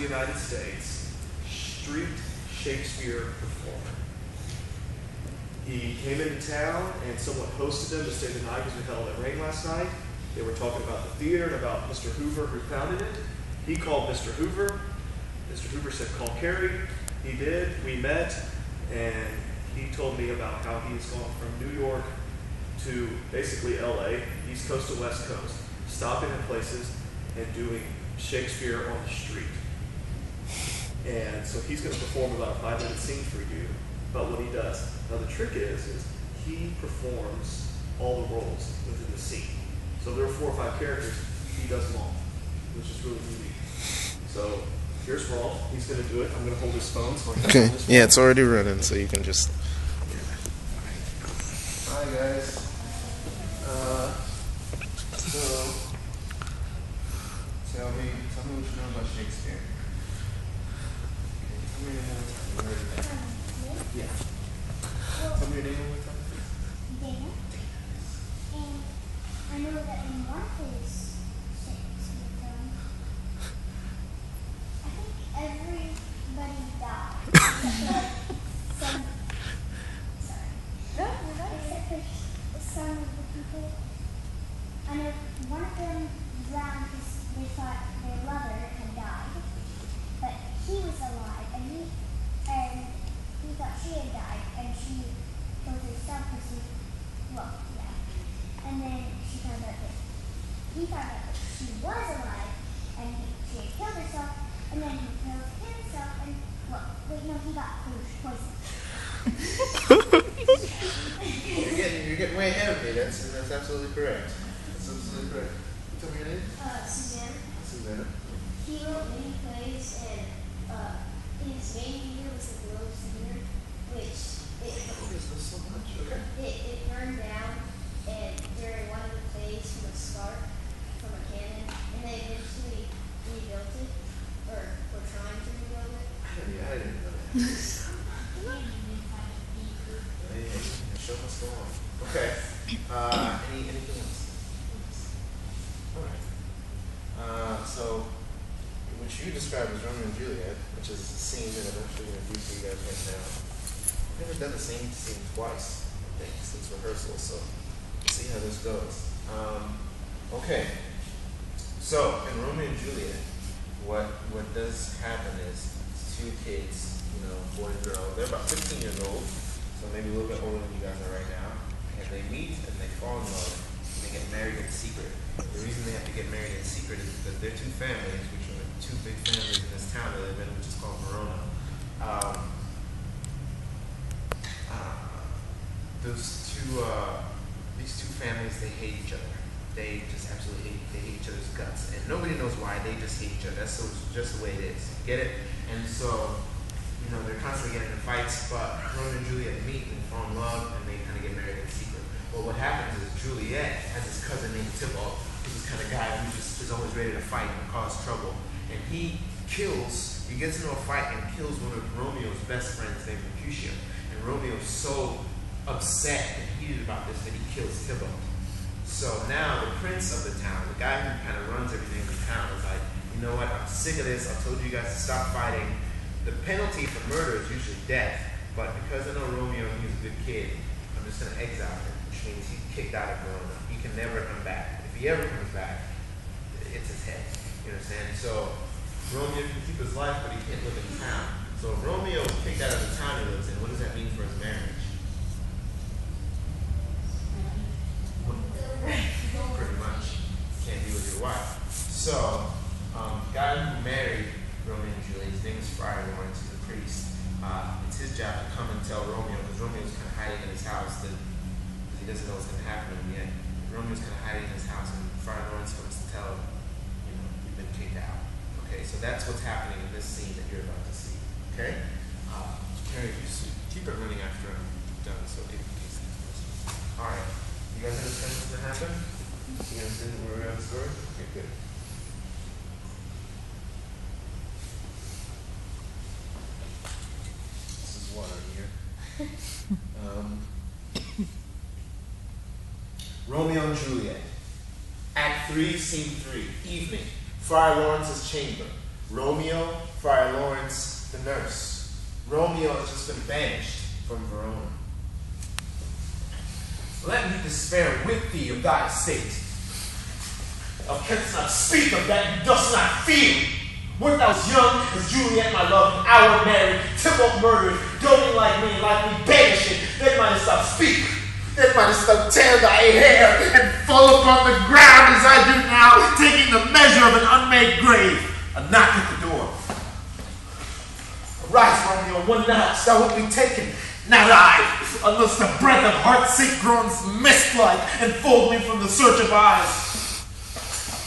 the United States street Shakespeare performer. He came into town and someone hosted him to stay the night because we had all that rain last night. They were talking about the theater and about Mr. Hoover who founded it. He called Mr. Hoover. Mr. Hoover said, call Carrie. He did. We met, and he told me about how he's gone from New York to basically LA, East Coast to West Coast, stopping in places and doing Shakespeare on the street. And so he's going to perform about a 5-minute scene for you about what he does. Now the trick is he performs all the roles within the scene. So there are 4 or 5 characters, he does them all, which is really unique. So here's Rolf, he's going to do it. I'm going to hold his phone. So okay, yeah, it's already running, so you can just... Hi guys. Tell me what you know about Shakespeare. Okay, tell me your name one time. Yeah. Tell me your name one time. Dana. And I know that in one of his Shakespeare films, I think everybody died. Except for some of the people. I know one of them drowned because they thought their lover had died, but he was alive, and he thought she had died, and she killed herself because and then she found out that he found out that she was alive, and she had killed herself, and then he killed himself, and he got poisoned. You're getting way ahead of me. That's absolutely correct. That's absolutely correct. Tell me your name. Susanna. Susanna. He wrote many plays, and his main hero was the Globe Singer, which So much. Okay. it burned down, and during one of the plays from a spark from a cannon, and they eventually rebuilt it, or were trying to rebuild it. I didn't know that. The show must go on. Okay. Anything else? All right. So, what you described as Romeo and Juliet, which is a scene that I'm actually going to do for you guys right now. I've never done the same scene twice, I think, since rehearsal, so let's see how this goes. Okay. So, in Romeo and Juliet, what does happen is 2 kids, boy and girl, they're about 15 years old, so maybe a little bit older than you guys are right now, and they meet and they fall in love, and they get married in secret. The reason they have to get married in secret is because they're 2 families, which are the 2 big families in this town they live in, which is called Verona. These two families, they hate each other. They just absolutely hate each other's guts, and nobody knows why. They just hate each other. That's just the way it is. Get it? And so, they're constantly getting in fights, but Romeo and Juliet meet and fall in love, and they kind of get married in secret. Well, what happens is Juliet has this cousin named Tybalt, who's this kind of guy who just is always ready to fight and cause trouble. And he gets into a fight and kills one of Romeo's best friends named Mercutio. And Romeo's so upset and heated about this that he kills Tybalt. So now the prince of the town, the guy who kind of runs everything in the town, is like, you know what, I'm sick of this. I told you guys to stop fighting. The penalty for murder is usually death, but because I know Romeo and he's a good kid, I'm just going to exile him, which means he's kicked out of Verona. He can never come back. If he ever comes back, it's his head. You understand? So Romeo can keep his life, but he can't live in town. So if Romeo is kicked out of the town he lives in, what does that mean for his marriage? Pretty much. Can't be with your wife. So, the guy who married Romeo and Juliet, his name is Friar Lawrence, he's a priest. It's his job to come and tell Romeo, because Romeo's kind of hiding in his house, because he doesn't know what's going to happen to him yet. Romeo's kind of hiding in his house, and Friar Lawrence comes to tell him, you've been kicked out. Okay, so that's what's happening in this scene that you're about to see. Okay? Carrie, keep it running after I'm done, so if you can. All right. You guys understand what's going to happen? You understand where we're at the story? Okay, good. This is water here. Romeo and Juliet. Act 3, Scene 3. Evening. Friar Lawrence's chamber. Romeo, Friar Lawrence, the nurse. Romeo has just been banished from Verona. Let me despair with thee of thy estate. Thou canst not speak of that you dost not feel. Wert thou as young as Juliet, my love, an hour married, Tybalt murdered, doting like me, banishing, then mightest thou speak. Then mightest thou tear thy hair and fall upon the ground as I do now, taking the measure of an unmade grave. A knock at the door. Arise, Romeo, one knock, thou wilt be taken. Not I, unless the breath of heart-sick groans mist-like enfold me from the search of eyes.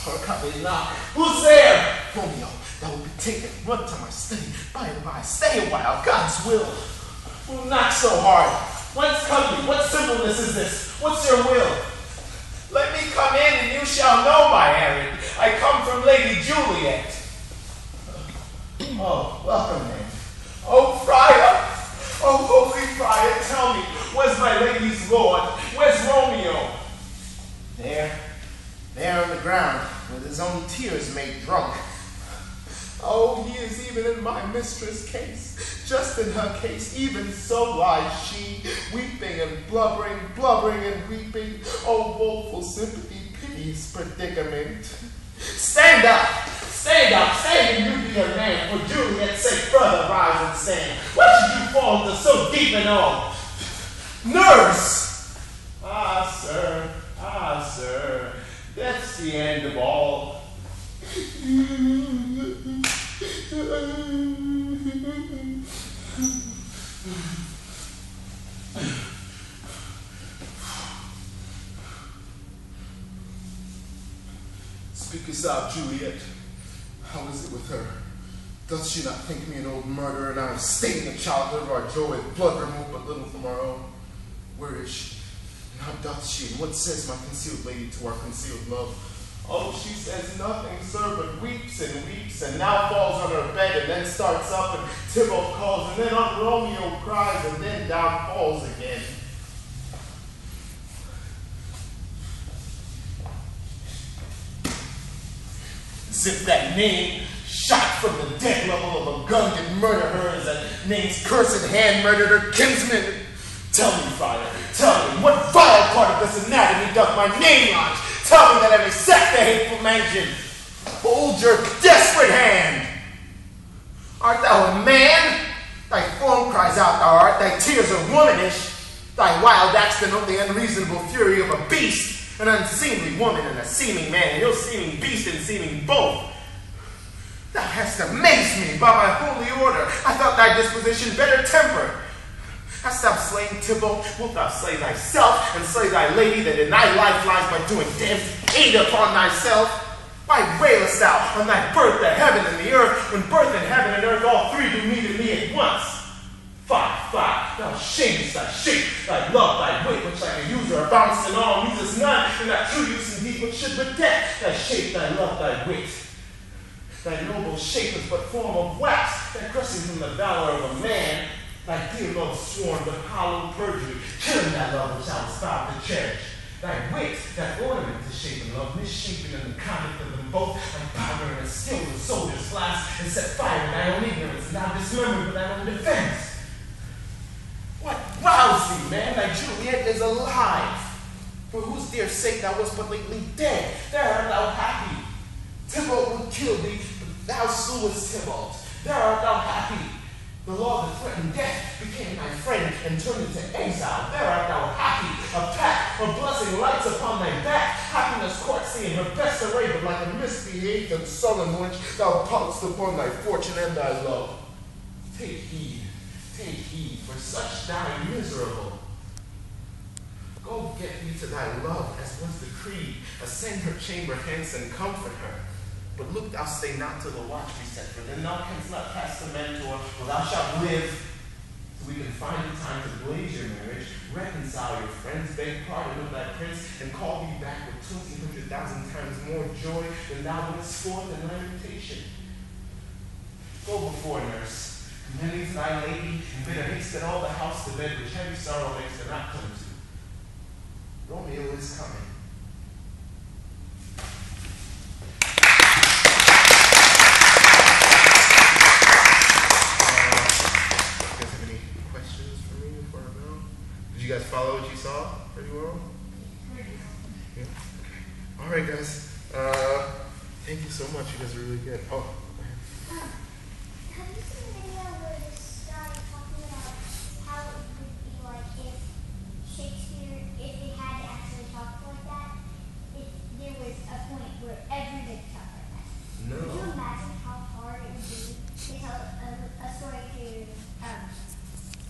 Or come a knock. Who's there? Romeo, thou wilt be taken. Run to my study. By and by, stay a while, God's will. Who knocks so hard? Whence come you? What simpleness is this? What's your will? Let me come in and you shall know my errand. I come from Lady Juliet. Oh, welcome then. Oh, Friar! Oh, holy Friar, tell me, where's my lady's lord? Where's Romeo? There on the ground, with his own tears made drunk. Oh, he is even in my mistress' case. Just in her case, even so lies she, weeping and blubbering and weeping. Oh, woeful sympathy pities predicament. Stand up, stand and you be a man. For Juliet's sake, brother, rise and stand. Why should you fall into so deep an awe? Nurse! Ah, sir, that's the end of all. Speakest out, Juliet. How is it with her? Does she not think me an old murderer, and I am stating of childhood our joy with blood removed but little from our own? Where is she? And how doth she? And what says my concealed lady to our concealed love? Oh, she says nothing, sir, but weeps, and now falls on her bed, and then starts up, and Tybalt calls, and then on Romeo cries, and then down falls again. As if that name shot from the dead level of a gun did murder her, as that name's cursed hand murdered her kinsman. Tell me, Friar, tell me, what vile part of this anatomy doth my name lodge? Tell me that I may set the hateful mansion. Hold your desperate hand. Art thou a man? Thy form cries out thou art, thy tears are womanish. Thy wild acts denote the unreasonable fury of a beast, an unseemly woman and a seeming man, an ill-seeming beast and seeming both. Thou hast amazed me by my holy order. I thought thy disposition better tempered. Hast thou slain Tybalt? Wilt thou slay thyself and slay thy lady that in thy life lies by doing damned hate upon thyself? Why railest thou on thy birth, the heaven and the earth, when birth and heaven and earth all three do meet in me at once? Fie, thou shamest thy shape, thy love, thy wit, which like a user abounds in all, uses none, and that true use indeed which should bedeck thy shape, thy love, thy wit. Thy noble shape is but form of wax, that crushing from the valor of a man. Thy dear love sworn with hollow perjury, killing that love which I was vowed to cherish. Thy wit, that ornament to shape and love, misshapen in the conduct of them both, like powder in a skilled soldier's flask, and set fire to thy own ignorance, and thou dismembered for thy own defense. What roused thee, man? Thy Juliet is alive, for whose dear sake thou wast but lately dead. There art thou happy. Tybalt would kill thee, but thou slewest Tybalt. There art thou happy. The law that threatened death became thy friend and turned into exile. There art thou happy. A pack of blessing lights upon thy back. Happiness courts thee in her best array, but like a misbehaved and sullen wench, thou pounced upon thy fortune and thy love. Take heed, for such die miserable. Go get thee to thy love, as was decreed. Ascend her chamber hence and comfort her. But look, thou stay not till the watch be set, for then thou canst not cast the mentor, for thou shalt live. So we can find the time to blaze your marriage, reconcile your friends, beg pardon of thy prince, and call thee back with 200,000 times more joy than thou wentest forth in lamentation. Go before, nurse, commend to thy lady, and bid her haste all the house to bed, which heavy sorrow makes her not come to. Romeo is coming. much. You guys are really good. Oh. Have you seen a video where this guy is talking about how it would be like if Shakespeare, if they had to actually talk like that, if there was a point where everybody talked like that? No. Could you imagine how hard it would be to tell a story to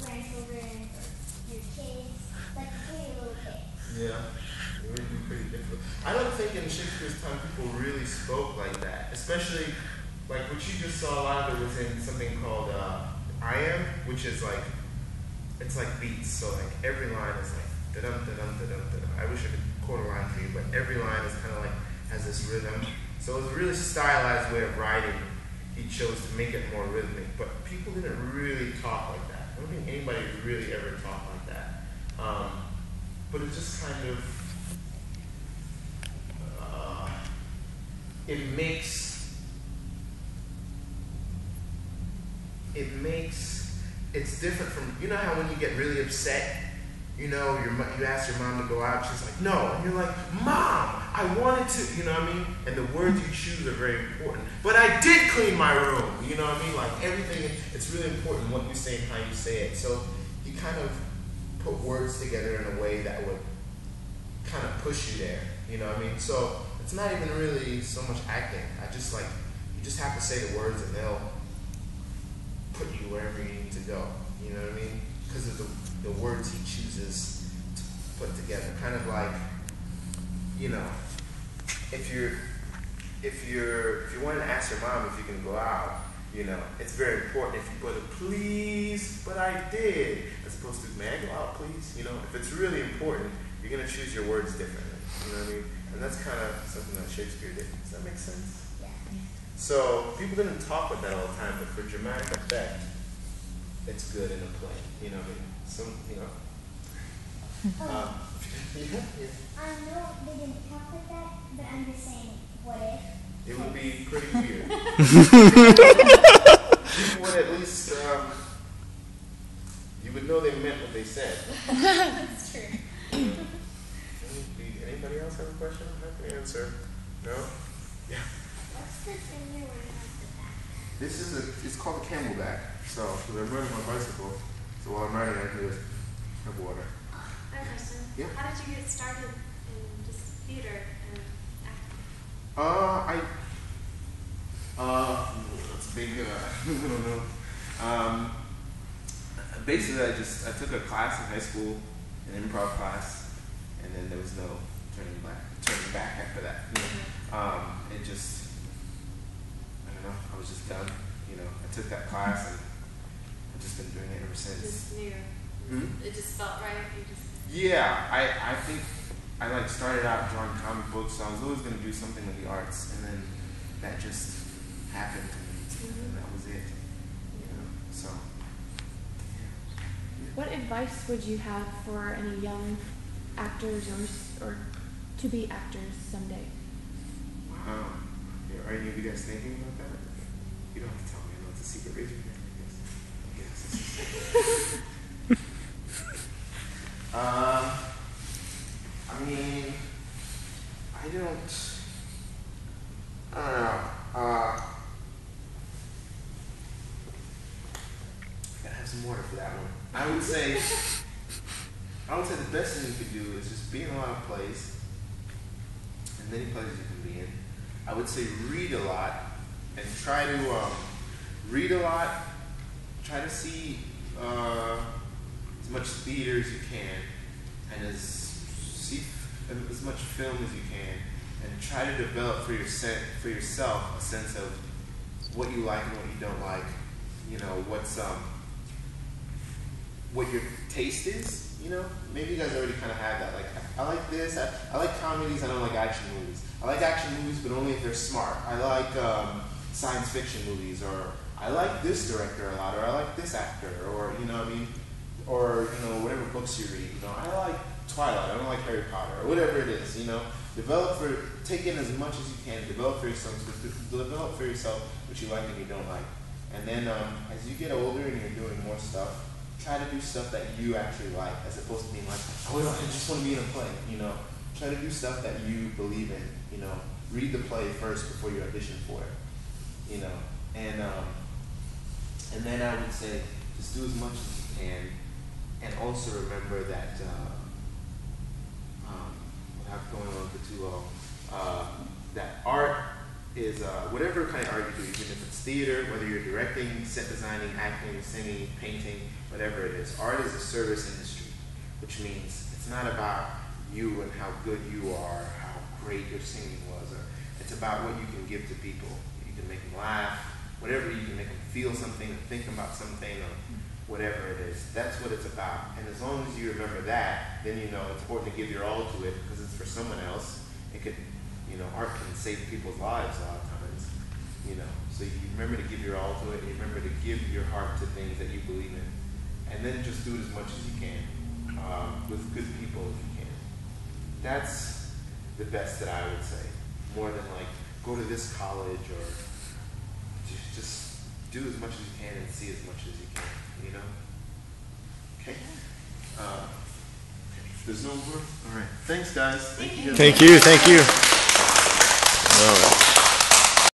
grandchildren or your kids, like pretty little kids? Yeah, it would be pretty difficult. I don't think in Shakespeare's time people really spoke like that, especially like what you just saw. A lot of it was in something called iamb, which is like, it's like beats. So like every line is like da dum da dum da dum da dum. I wish I could quote a line for you, but every line is kind of like has this rhythm. So it was a really stylized way of writing. He chose to make it more rhythmic, but people didn't really talk like that. I don't think anybody really ever talked like that. But it just kind of it's different from, you know how when you get really upset, you know, you ask your mom to go out, she's like, no, and you're like, Mom, I wanted to, you know what I mean? And the words you choose are very important. But I did clean my room, you know what I mean? Like everything, it's really important what you say and how you say it. So he kind of put words together in a way that would kind of push you there, you know what I mean? So it's not even really so much acting. I just like, you just have to say the words and they'll put you wherever you need to go, you know what I mean? Because of the words he chooses to put together. Kind of like, you know, if you want to ask your mom if you can go out, you know, it's very important if you put a please, but I did, as opposed to may I go out please? You know, if it's really important, you're going to choose your words differently, you know what I mean? And that's kind of something that Shakespeare did. Does that make sense? Yeah. So people didn't talk with that all the time, but for dramatic effect, it's good in a play, you know what I mean? Some, you know. Yeah. I know they didn't talk like that, but I'm just saying, what if? It would be pretty weird. People would at least, you would know they meant what they said. That's true. Anybody else have a question? I can answer. No? Yeah. What's the thing you're wearing on the back? This is it's called a camelback. So, because I'm riding my bicycle, so while I'm riding, I can just have water. I have a question. Yeah. How did you get started in just theater and acting? That's a big, I don't know. Basically, I took a class in high school, an improv class, and then there was no turning back after that. You know? It just, I don't know, I was just done. You know, I took that class and I've just been doing it ever since. Just knew. It just felt right. You just. Yeah, I think I like started out drawing comic books, so I was always going to do something with the arts, and then that just happened to me, and that was it. You know, so. Yeah. What advice would you have for any young actors or to be actors someday? Wow. Are any of you guys thinking about that? You don't have to tell me. I know it's a secret. Raise your hand, I guess. Yes. I mean, I don't know. Gotta have some water for that one. I would say the best thing you could do is just be in a lot of plays, and many plays you can be in. I would say read a lot, and try to read a lot. Try to see as much theater as you can, and see as much film as you can, and try to develop for yourself a sense of what you like and what you don't like. You know, what your taste is. You know, maybe you guys already kind of have that. Like, I like this. I like comedies. I don't like action movies. I like action movies, but only if they're smart. I like science fiction movies, or I like this director a lot, or I like this actor, or you know what I mean, or you know whatever books you read. You know, I like Twilight. I don't like Harry Potter, or whatever it is. You know, take in as much as you can. Develop for yourself what you like and you don't like. And then as you get older and you're doing more stuff, try to do stuff that you actually like, as opposed to being like, oh, I just want to be in a play. You know, try to do stuff that you believe in. You know, read the play first before you audition for it. You know, and then I would say just do as much as you can, and also remember that without going on for too long, that art is whatever kind of art you do, even if it's theater, whether you're directing, set designing, acting, singing, painting, whatever it is. Art is a service industry, which means it's not about you and how good you are, how great your singing was, or it's about what you can give to people. You can make them laugh, whatever, you can make them feel something, or think about something, or whatever it is. That's what it's about. And as long as you remember that, then you know it's important to give your all to it because it's for someone else. It could, you know, art can save people's lives a lot of times, you know. So you remember to give your all to it, and you remember to give your heart to things that you believe in. And then just do it as much as you can, with good people if you can. That's the best that I would say, more than like, go to this college, or just do as much as you can and see as much as you can, you know? Okay? There's no more? All right. Thanks, guys. Thank you. Thank you. Thank you. All right.